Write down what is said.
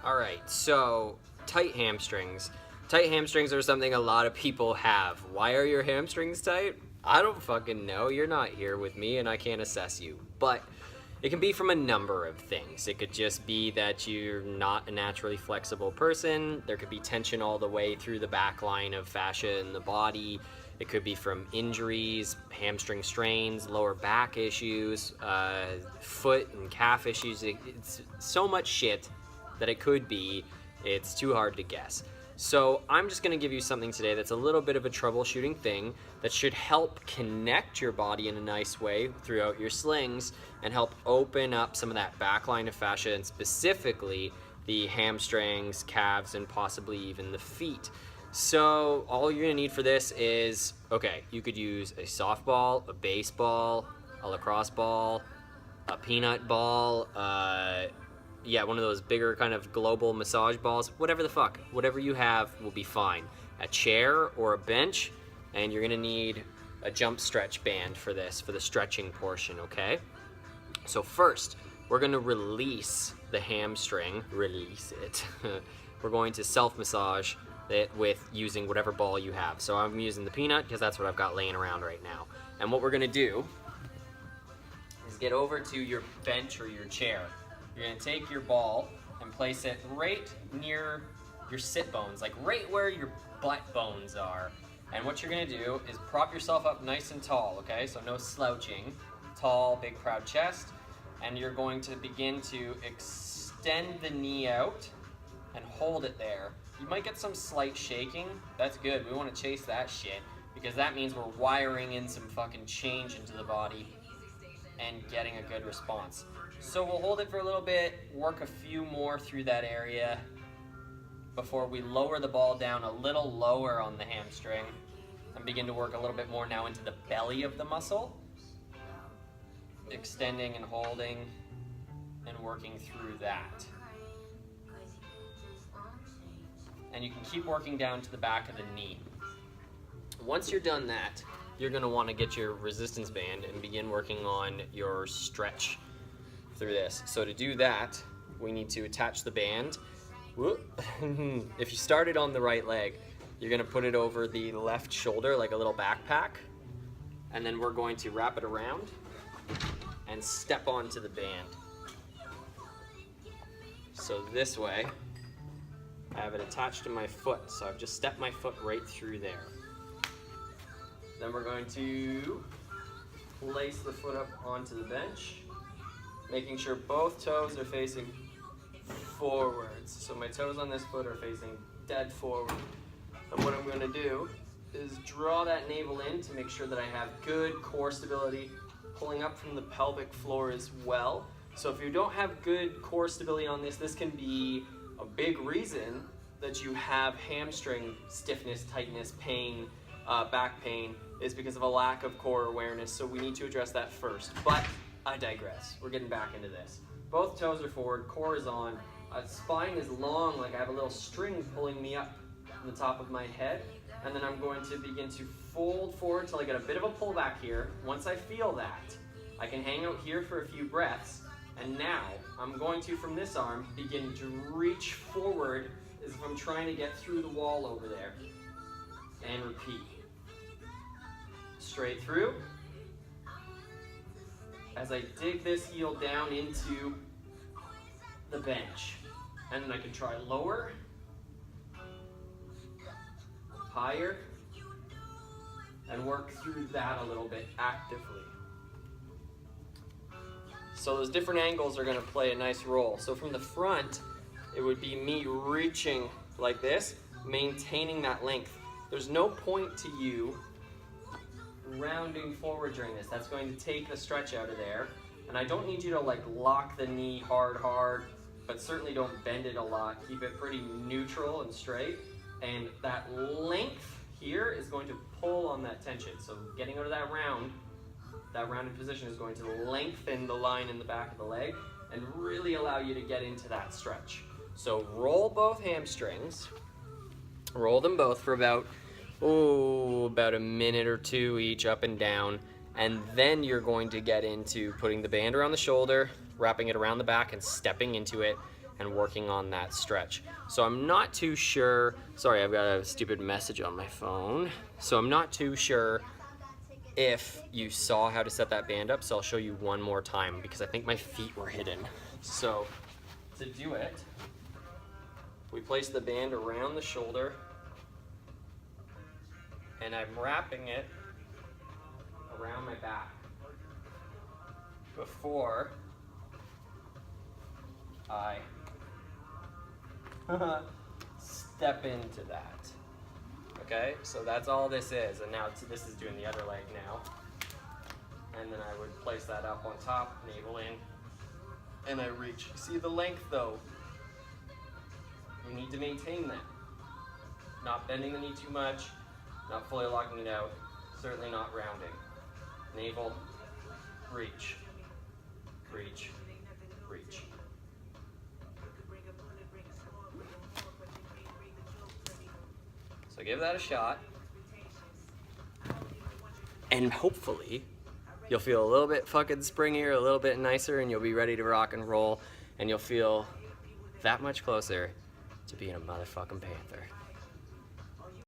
All right, so tight hamstrings. Tight hamstrings are something a lot of people have. Why are your hamstrings tight? I don't fucking know. You're not here with me and I can't assess you. But it can be from a number of things. It could just be that you're not a naturally flexible person. There could be tension all the way through the back line of fascia in the body. It could be from injuries, hamstring strains, lower back issues, foot and calf issues. It's so much shit that it could be. It's too hard to guess. So I'm just going to give you something today that's a little bit of a troubleshooting thing that should help connect your body in a nice way throughout your slings and help open up some of that back line of fascia, and specifically the hamstrings, calves, and possibly even the feet. So all you're going to need for this is, okay, you could use a softball, a baseball, a lacrosse ball, a peanut ball, yeah, one of those bigger kind of global massage balls, whatever the fuck. Whatever you have will be fine. A chair or a bench, and you're gonna need a jump stretch band for this, for the stretching portion, okay? So first, we're gonna release the hamstring, release it. We're going to self-massage it with using whatever ball you have. So I'm using the peanut because that's what I've got laying around right now. And what we're gonna do is get over to your bench or your chair. You're gonna take your ball and place it right near your sit bones, like right where your butt bones are. And what you're gonna do is prop yourself up nice and tall, okay? So no slouching, tall, big, proud chest. And you're going to begin to extend the knee out and hold it there. You might get some slight shaking. That's good. We wanna chase that shit because that means we're wiring in some fucking change into the body and getting a good response. So we'll hold it for a little bit, work a few more through that area before we lower the ball down a little lower on the hamstring and begin to work a little bit more now into the belly of the muscle, extending and holding and working through that. And you can keep working down to the back of the knee. Once you're done that, you're gonna wanna get your resistance band and begin working on your stretch through this. So to do that, we need to attach the band. If you started on the right leg, you're gonna put it over the left shoulder like a little backpack, and then we're going to wrap it around and step onto the band. So this way, I have it attached to my foot, so I've just stepped my foot right through there. Then we're going to place the foot up onto the bench, making sure both toes are facing forwards. So my toes on this foot are facing dead forward. And what I'm gonna do is draw that navel in to make sure that I have good core stability, pulling up from the pelvic floor as well. So if you don't have good core stability on this, this can be a big reason that you have hamstring stiffness, tightness, pain, back pain, is because of a lack of core awareness. So we need to address that first. But I digress. We're getting back into this. Both toes are forward, core is on. Spine is long, like I have a little string pulling me up from the top of my head. And then I'm going to begin to fold forward till I get a bit of a pullback here. Once I feel that, I can hang out here for a few breaths. And now I'm going to, from this arm, begin to reach forward as if I'm trying to get through the wall over there. And repeat. Straight through. As I dig this heel down into the bench. And then I can try lower, higher, and work through that a little bit actively. So those different angles are going to play a nice role. So from the front, it would be me reaching like this, maintaining that length. There's no point to you rounding forward during this. That's going to take the stretch out of there. And I don't need you to like lock the knee hard, but certainly don't bend it a lot. Keep it pretty neutral and straight. And that length here is going to pull on that tension. So getting out of that rounded position is going to lengthen the line in the back of the leg and really allow you to get into that stretch. So roll both hamstrings, roll them both for about a minute or two each up and down, and then you're going to get into putting the band around the shoulder, wrapping it around the back and stepping into it, and working on that stretch. So I'm not too sure, sorry, I've got a stupid message on my phone. So I'm not too sure if you saw how to set that band up, so I'll show you one more time because I think my feet were hidden. So to do it, we place the band around the shoulder and I'm wrapping it around my back before I step into that. Okay, so that's all this is, and now this is doing the other leg now. And then I would place that up on top, navel in, and I reach. See the length though? You need to maintain that. Not bending the knee too much, not fully locking it out, certainly not rounding. Navel, reach, reach, reach. So give that a shot, and hopefully you'll feel a little bit fucking springier, a little bit nicer, and you'll be ready to rock and roll, and you'll feel that much closer to being a motherfucking panther.